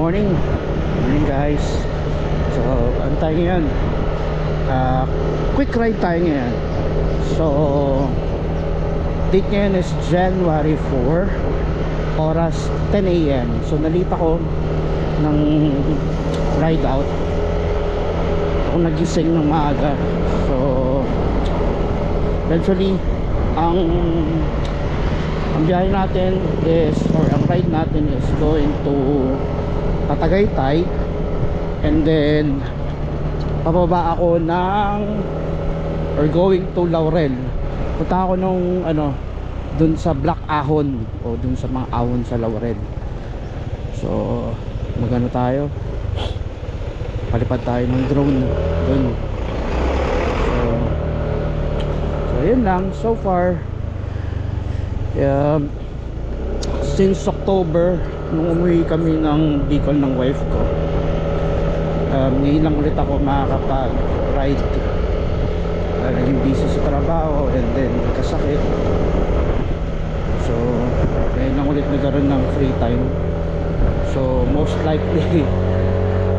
morning. Morning guys. So, ano tayo ngayon? Quick ride tayo ngayon. So, date ngayon is January 4, oras 10 AM. So, nalita ko ng ride out. Ako nagising ng maaga. So, eventually, ang biyahe natin is, or ang ride natin is going to Tagaytay, and then pababa ako ng, or going to Laurel. Punta ako nung dun sa Black Ahon, o dun sa mga ahon sa Laurel. So magano tayo, palipad tayo ng drone dun. So yun lang so far. Since October, nung umuwi kami ng Bicol ng wife ko, ngayon lang ulit ako makakapag-ride. Naging busy sa trabaho and then kasakit. So ngayon lang ulit nagkaroon ng free time. So most likely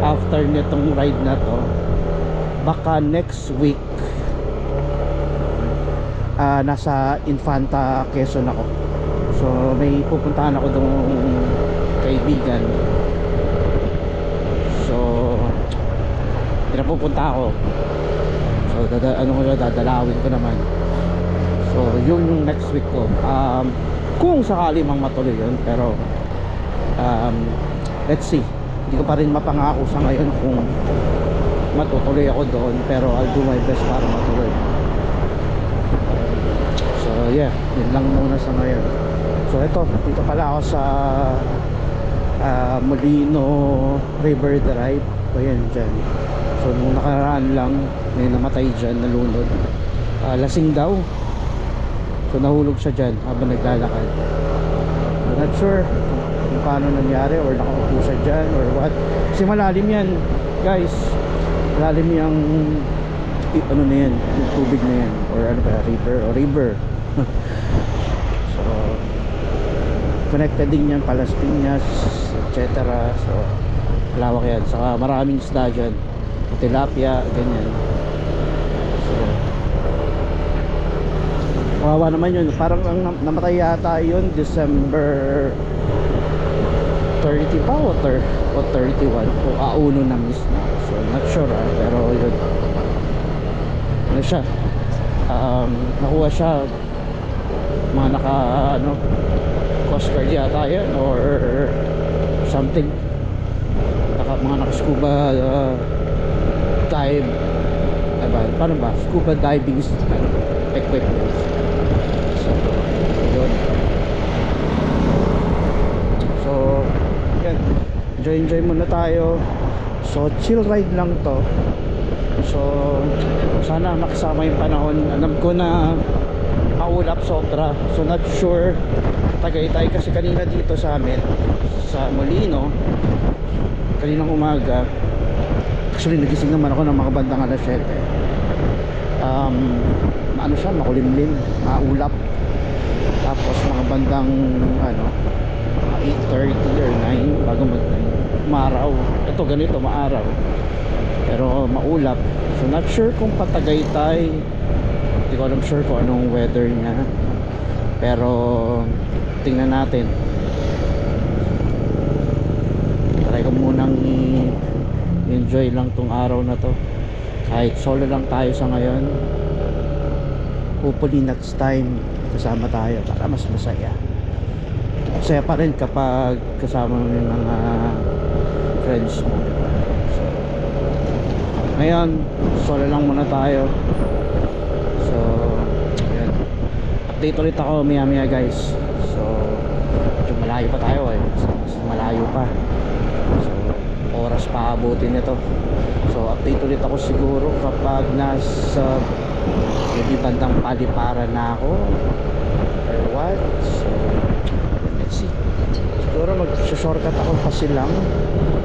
after nitong ride na to, baka next week nasa Infanta, Quezon ako. So may pupuntahan ako doon kaibigan. So pinapupunta ako. So dadalawin ko naman. So yun yung next week ko. Kung sakali mang matuloy yun, pero let's see. Hindi ko pa rin mapangako sa ngayon kung matutuloy ako doon, pero I'll do my best para matuloy. So yeah, yun lang muna sa ngayon. So dito pala ako sa Molino River Drive. O yan dyan. So nung nakaraan lang may namatay dyan, nalunod. Lasing daw. So nahulog siya dyan habang naglalakad. I'm not sure kung paano nangyari, or nakaupo siya dyan or what. Kasi malalim yan guys. Malalim yung na yan, yung tubig na yan, or ano ba, river. So connected din yan, Palas Piñas, etc. So malawak yan, saka maraming isda dyan, tilapia, ganyan. So kawawa naman yun. Parang ang namatay yata yun December 30 pa o 31 o auno na miss na. So not sure pero yun, ano siya, nakuha siya mga naka Coast Guard yata yun or something, mga naka scuba dive, paano ba, scuba diving equipment. So yun. So yan, enjoy muna tayo. So chill ride lang to. So sana makasama yung panahon. Alam ko na maulap sobra. So not sure Tagaytay, kasi kanina dito sa amin sa Molino, kaninang umaga, actually nagising naman ako ng mga bandang alas 7. Ano siya, makulimlim, maulap. Tapos mga bandang 8:30 or 9 bago maaraw. Ito ganito, maaraw pero maulap. So not sure kung Tagaytay, hindi ko alam sure kung anong weather niya, pero tingnan natin. Try ko munang enjoy lang tong araw na to, kahit solo lang tayo sa ngayon. Hopefully next time kasama tayo para mas masaya pa rin kapag kasama mo yung mga friends mo, diba? So ngayon solo lang muna tayo. So yun, update ulit ako maya guys. So medyo malayo pa tayo mas malayo pa. So oras pa abutin nito. So update ulit ako siguro kapag nasa hindi bandang Paliparan na ako or what. So let's see, siguro mag-shortcut ako pa silang,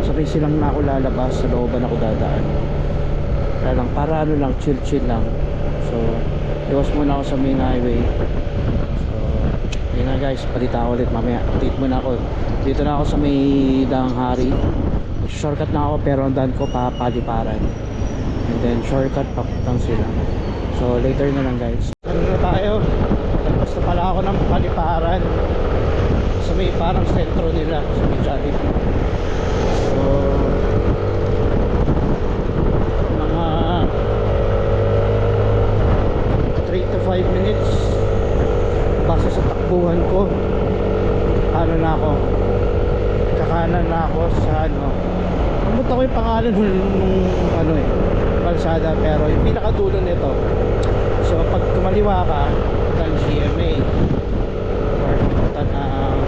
sabay silang na ako lalabas, sa looban ako dadaan. Kaya lang para lang, chill lang. So iwas muna ako sa main highway. So yun na guys, palita ako ulit mamaya. Update muna ako. Dito na ako sa may Daang Hari. shortcut na ako pero ang daan ko pa Paliparan, and then shortcut papuntang sila. So later na lang guys. Ano na tayo, tapos na pala ako ng Paliparan sa may parang sentro nila sa may Jollibee. So mga 3 to 5 minutes base sa takbuhan ko. Ano na ako, kakanan na ako sa ano, namunta ko yung pangalan nung ano kalsada, pero yung pinakadulo nito. So pag kumaliwa ka ng GMA or punta ng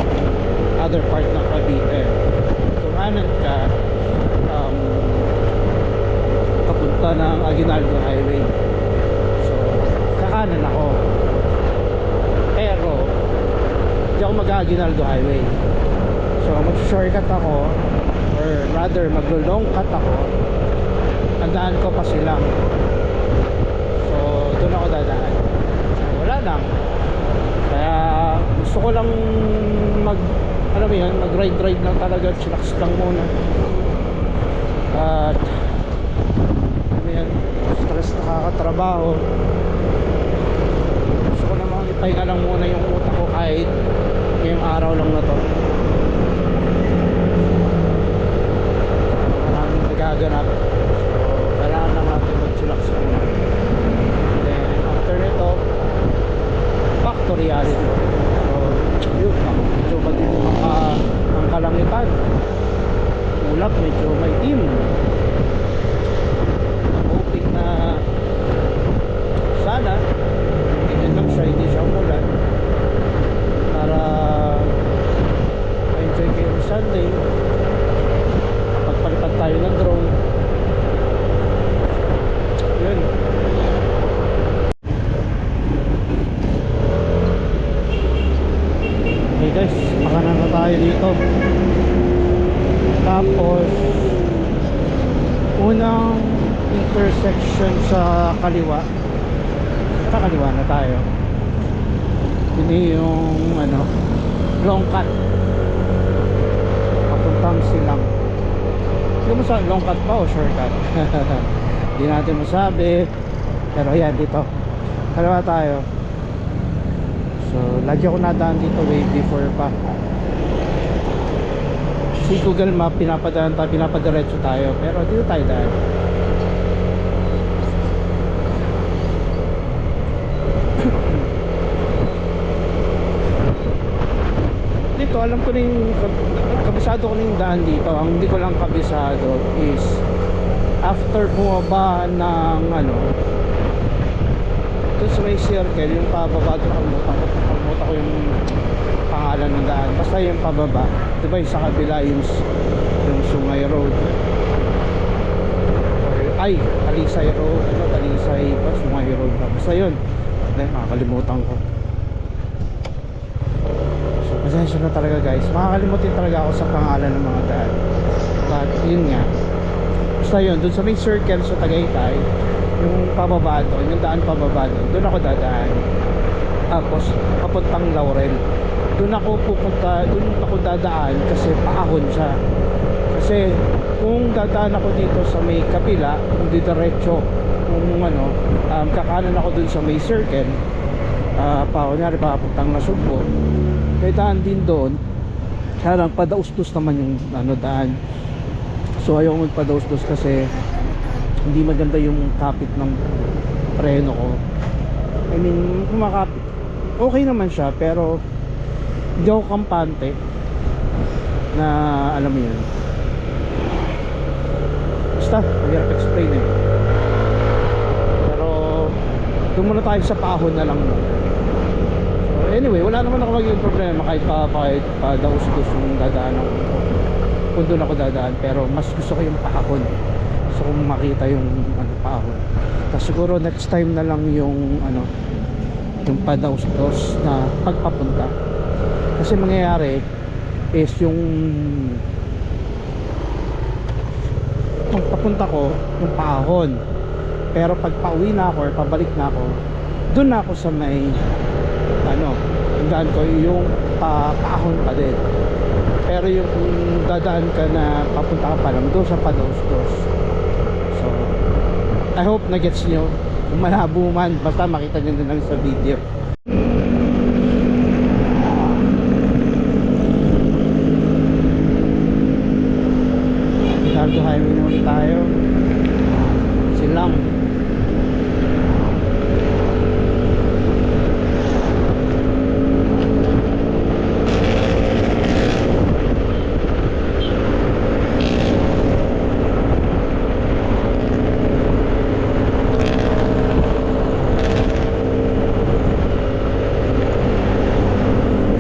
other part ng Cavite, kumanan ka papunta ng Aguinaldo Highway. So kakanan ako, pero hindi ako mag-Aguinaldo Highway. So mag-shortcut ako, or rather maglo-long cut ako. Ang daan ko pa silang, so doon ako dadaan. Wala lang, kaya gusto ko lang alam mo yun, mag-ride lang talaga, chillax lang muna. At alam mo yun, stress nakakatrabaho. Gusto ko namang ipahinga lang muna yung utak ko kahit ngayong araw lang na to. Maraming nagaganap, so kailangan lang natin mag-chillax muna. Then after nito, back to reality. So yun, medyo madilim ang kalangitan, ulap, medyo may dim. Hoping na sana ganyan lang siya, hindi siya umulan, para ma-enjoy kayo ng Sunday. Pagpalipad tayo ng drone, yun. Okay guys, makanan na tayo dito. Tapos unang intersection sa kaliwa, na tayo. Ini yung ano, long cut papuntang Silang. Hindi mo sa long cut ba o shortcut? Hindi natin masabi, pero yan, dito kaliwa tayo. So lagi ako nadaan dito way before pa. Si Google Map pinapadiretso tayo, pero dito tayo daan. Dito alam ko na yung kabisado ko na yung daan dito. Ang hindi ko lang kabisado is after bumaba ng ano, doon sa may circle, yung pababa doon, nakalimutan ko yung pangalan ng daan, basta yung pababa, diba yung sa kabila yung Sungay Road, ay Talisay Road, ano, Talisay ba, Sungay Road ba, basta yun, nakakalimutan ko. So pasensya na talaga guys, makakalimutin talaga ako sa pangalan ng mga daan, but yun nga, basta yun, dun sa may circle sa Tagaytay, yung pababa doon, yung daan pababa doon ako dadaan. Tapos papuntang Laurel, doon ako pupunta, doon ako dadaan kasi paahon siya. Kasi kung dadaan ako dito sa may kapila, kung didiretso, kung ano, kakanan ako doon sa may circle, kunyari papuntang Nasugbo, may daan din doon, kaya lang padaustos naman yung ano, daan. So ayaw magpadaustos kasi hindi maganda yung kapit ng preno ko. I mean, kumakapit, okay naman siya, pero hindi ako kampante na, alam mo yun, basta mahirap explain eh. Pero doon muna tayo sa paahon na lang. So anyway, wala naman ako magiging problema kahit pa daus-dus yung dadaanan ko kung doon ako dadaan, pero mas gusto ko yung paahon. So kung makita yung ano, paahon. Tapos siguro next time na lang yung ano, yung padaus-dos na pagpapunta. Kasi mangyayari is yung papunta ko yung paahon, pero pag pauwi na ako or pabalik na ako, dun na ako sa may ano, yung daan ko yung paahon pa din. pero yung kung dadaan ka na papunta ka pa lang doon sa Padostos. So I hope na gets nyo. Kung malabo man, basta makita nyo na lang sa video. Ricardo Highway na ulit tayo. Silang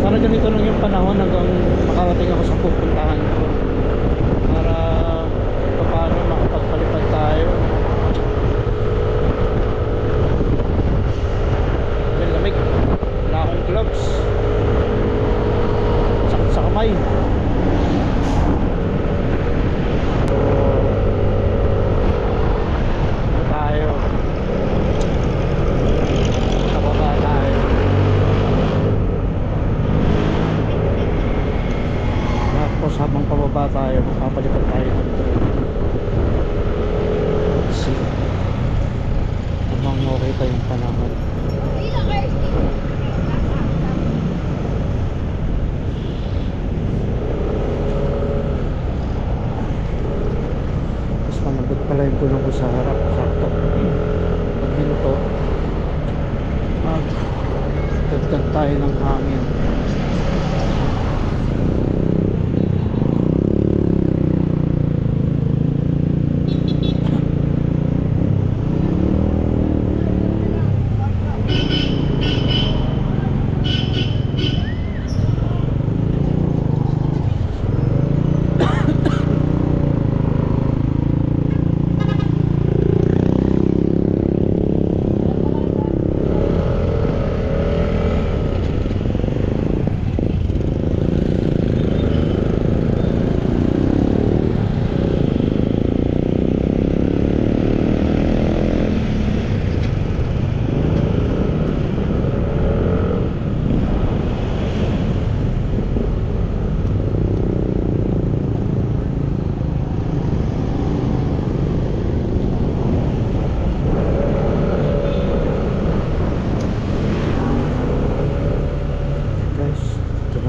sana ganito lang yung panahon hanggang makarating ako sa pupuntahan ko para paano makapagpalipad tayo. May lamig, wala akong gloves, sakit sa kamay. Ano tayo, nababa tayo. Tapos habang pababa tayo, papalipad tayo ng train. Let's see habang okay pa yung panahon. Mas malambot pala yung gulong ko sa harap. Sakto pag minuto magdagdag tayo ng hangin.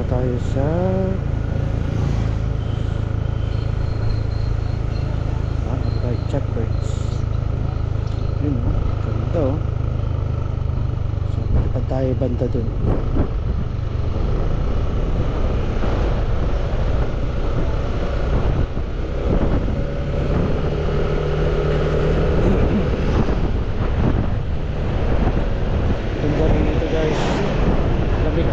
Tayo sa right checkpoints. Yun o, ganito o. So malipad tayo banda dun. Ganda rin ito guys, lamig.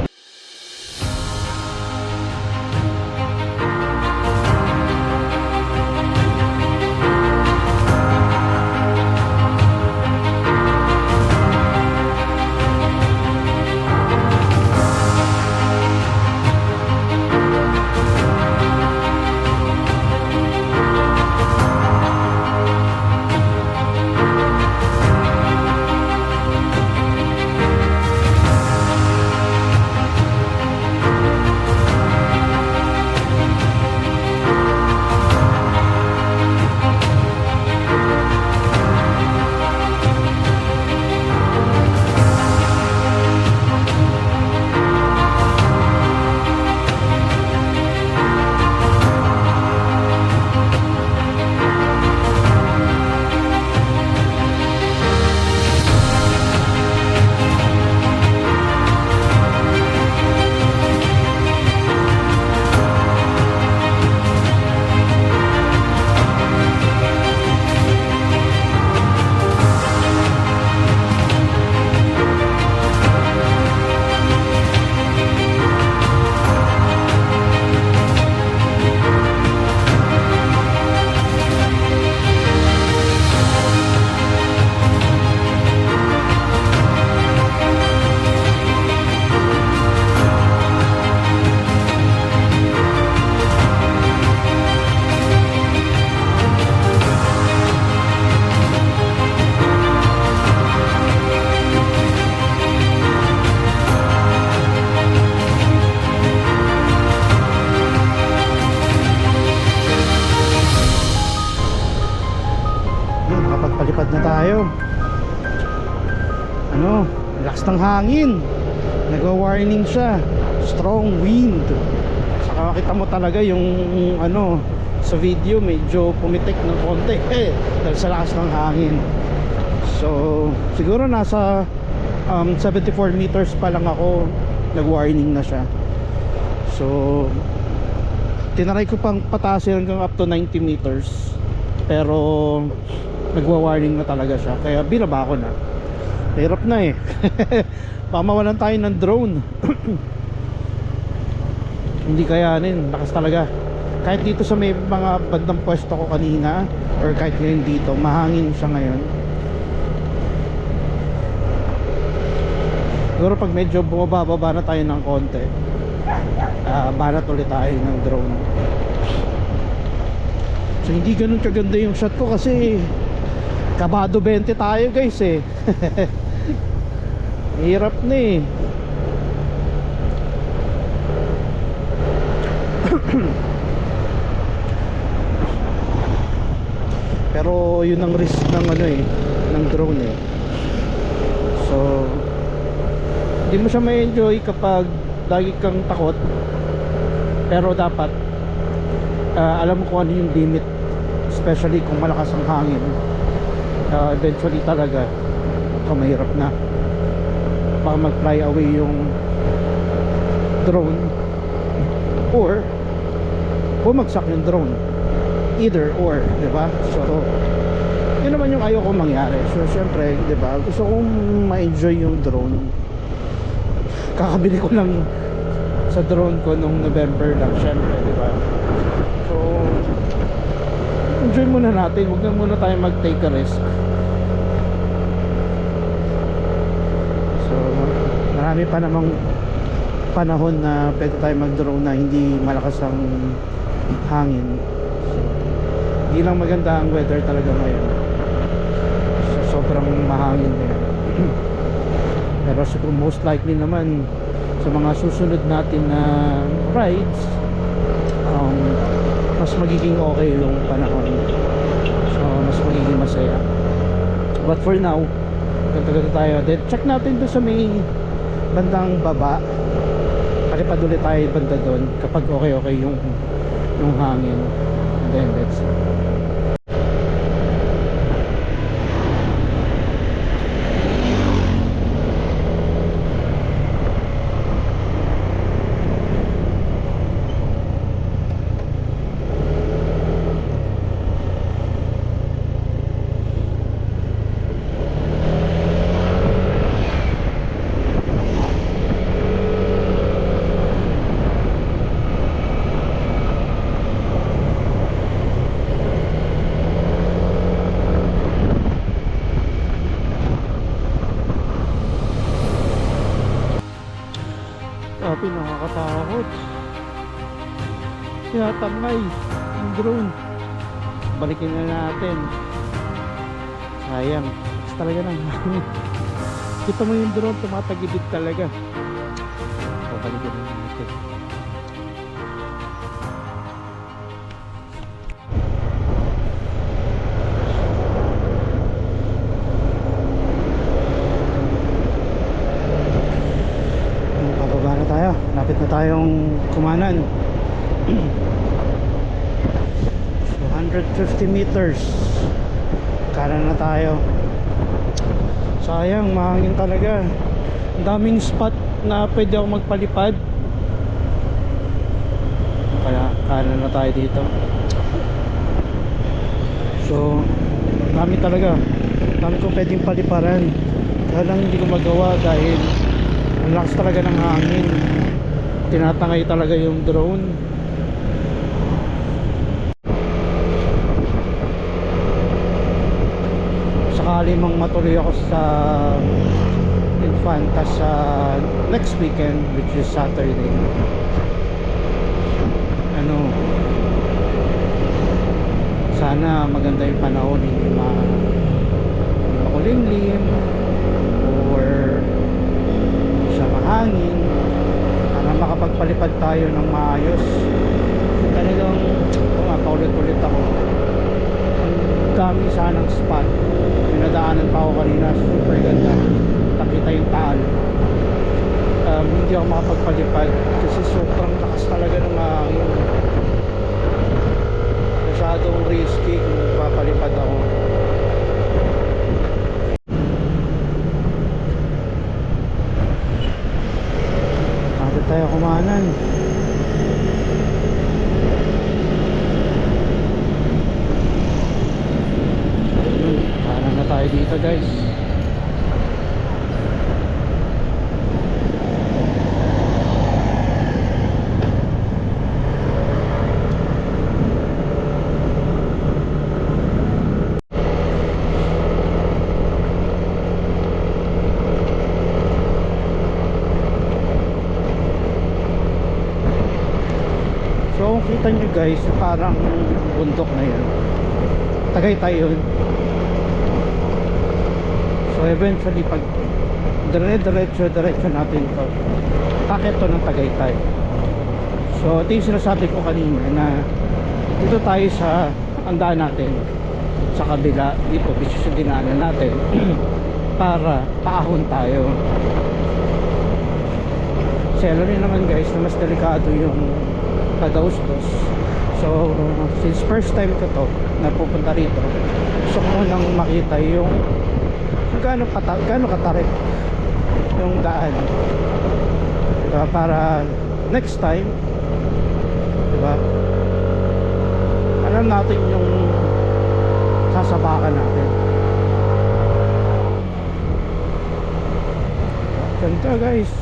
ano, lakas ng hangin, nagwa-warning siya, strong wind. Saka makita mo talaga yung ano sa video, medyo pumitik ng konti dahil sa lakas ng hangin. So siguro nasa 74 meters pa lang ako, nag-warning na siya. So tinry ko pang patasin hanggang up to 90 meters, pero nagwa-warning na talaga siya, kaya binaba ko na. Hirap na eh. Baka mawalan tayo ng drone. Hindi kayanin, lakas talaga. Kahit dito sa may mga bandang pwesto ko kanina, or kahit ngayon dito, mahangin siya ngayon. Siguro pag medyo bumababa na tayo ng konti, banat ulit tayo ng drone. So hindi ganun kaganda yung shot ko kasi kabado 20 tayo guys eh. Hirap na eh. Pero yun ang risk ng ano eh, ng drone eh. So hindi mo siya ma-enjoy kapag lagi kang takot, pero dapat alam mo kung ano yung limit, especially kung malakas ang hangin. Eventually talaga mahirap na, baka mag fly away yung drone or bumagsak yung drone, either or, diba? So yun naman yung ayaw kong mangyari. So syempre, diba, gusto kong ma-enjoy yung drone. Kakabili ko lang sa drone ko nung November lang, syempre, diba? So enjoy muna natin, huwag na muna tayo mag take a risk. So marami pa namang panahon na pwede tayo mag drone na hindi malakas ang hangin. So hindi lang maganda ang weather talaga ngayon, so, sobrang mahangin ngayon. Pero siguro most likely naman sa mga susunod natin na rides, mas magiging okay yung panahon, so mas magiging masaya. But for now, ganda tayo. Then check natin doon sa may bandang baba, palipad ulit tayo banda doon kapag okay yung hangin. And then let's see. Grabe, nakakatakot. Tinatamay yung drone. Balikin na natin. Sayang. It's talaga nang kita mo yung drone, tumatagibid talaga. So, balikin na natin. Lapit na tayong Kumanan. So 150 meters kanan na tayo. Sayang, mahangin talaga. Ang daming spot na pwede ako magpalipad, kaya kanan na tayo dito. So dami talaga, dami kong pwedeng paliparan, kaya lang hindi ko magawa dahil ang lakas talaga ng hangin. Tinatangay talaga yung drone. Sakali mang matuloy ako sa Infanta sa next weekend, which is Saturday, sana maganda yung panahon, hindi makulimlim or siya mahangin, para makapagpalipad tayo ng maayos. Talagang paulit-ulit ako, ang dami sanang spot. Pinadaanan pa ako kanina, super ganda, ako makapagpalipad kasi sobrang lakas talaga ng hangin. Masyadong risky kung papalipad ako. Bakit tayo kumanan? Kanan na tayo dito guys. So kung kita nyo guys, parang bundok na yun, Tagaytay yun. So eventually pag diretso natin to, takit to ng Tagaytay. So ito yung sinasabi ko kanina na dito tayo sa andaan natin sa kabila, dito bisyo sa dinaanan natin para paahon tayo. Kasi alam niyo naman guys na mas delikado yung Padaustos. So since first time ko to na pupunta rito, gusto ko nang makita yung gaano katarik yung daan, diba? Para next time, diba, alam natin yung sasabakan natin. Ganda guys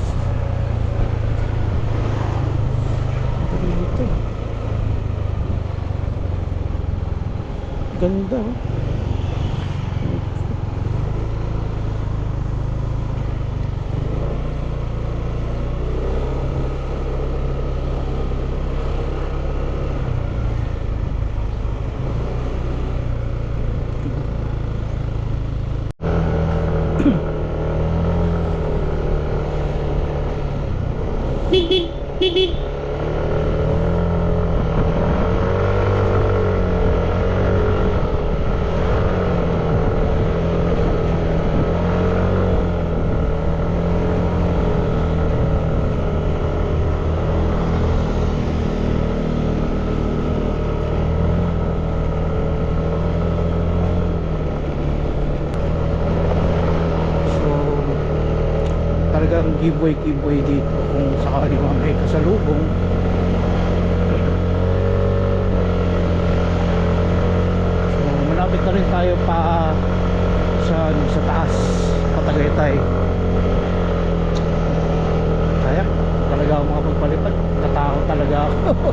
dito, ganda oh. Talagang giveaway dito kung sakali may kasalubong. So malapit na rin tayo pa sa taas, Tagaytay. Kaya talaga ako makapagpalipad, natakot talaga ako.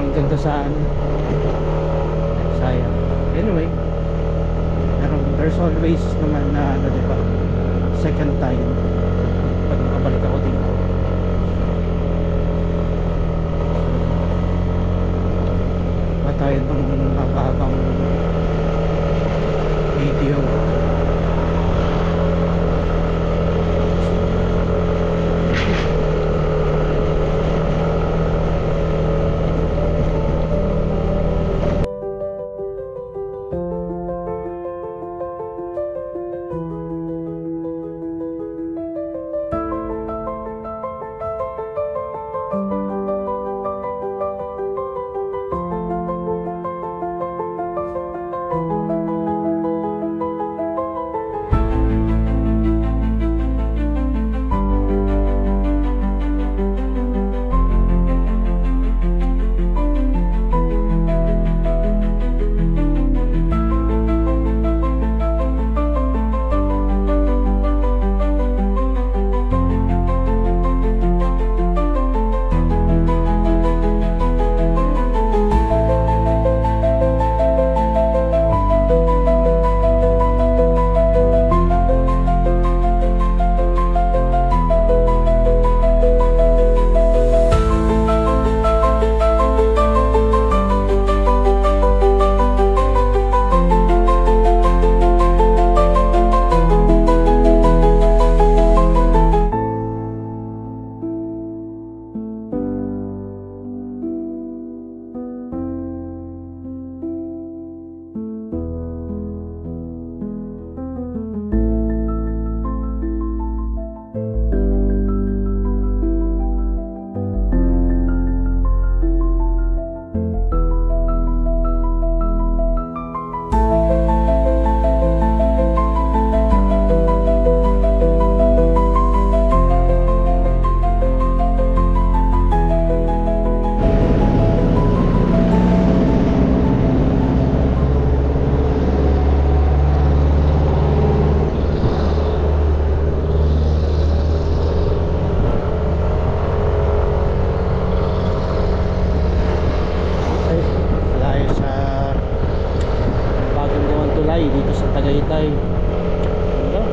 Ang ganda saan, sayang. Anyway, there's always naman na diba, second time pag makabalik ako dito. Pa tayo ng makahabang video.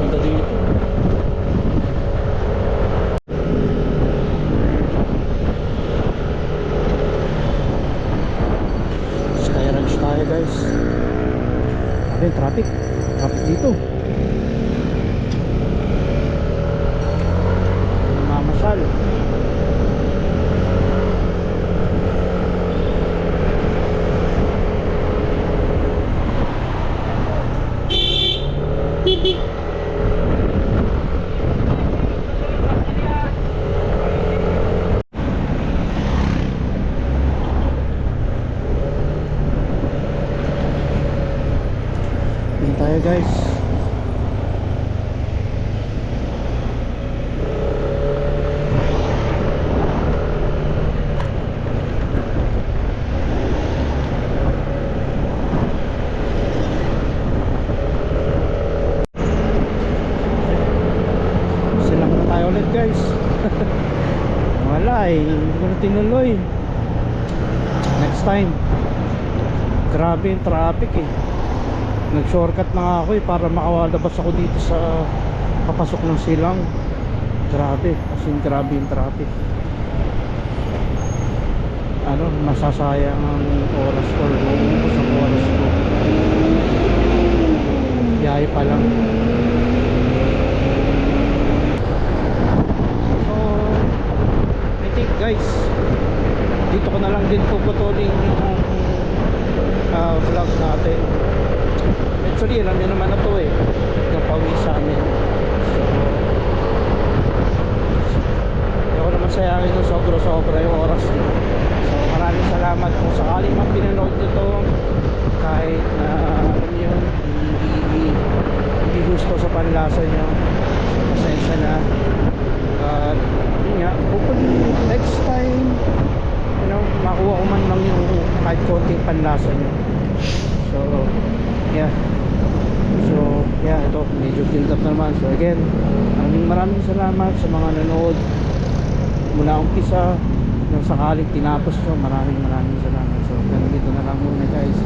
ganda dito. Sky Ranch tayo guys. Ayun, traffic dito. Mamasyal. Yun tayo guys. Silang na tayo ulit guys. Wala hindi ko na tinuloy. Next time. Grabe yung traffic nag-shortcut na nga ako para makawalabas ako dito sa papasok ng silang. Grabe, as in grabe yung traffic. Masasayang ang oras ko, uubos ang oras ko. Biyahe pa lang. So I think guys, dito ko na lang din puputulin yung vlog natin. Actually alam nyo naman na to yung pawi sa amin. So hindi ako naman sayangin yung sobra yung oras nyo. So maraming salamat kung sakaling man pinanood nyo to, kahit na alam nyo hindi gusto sa panlasa nyo, pasensya na. At yun nga, hopefully next time makuha ko man lang yung kahit konting panlasa nyo. So yeah, ito medyo build up naman. So again, maraming salamat sa mga nanood mula umpisa hanggang sakaling tinapos nyo. Maraming salamat. So ganito na lang muna guys.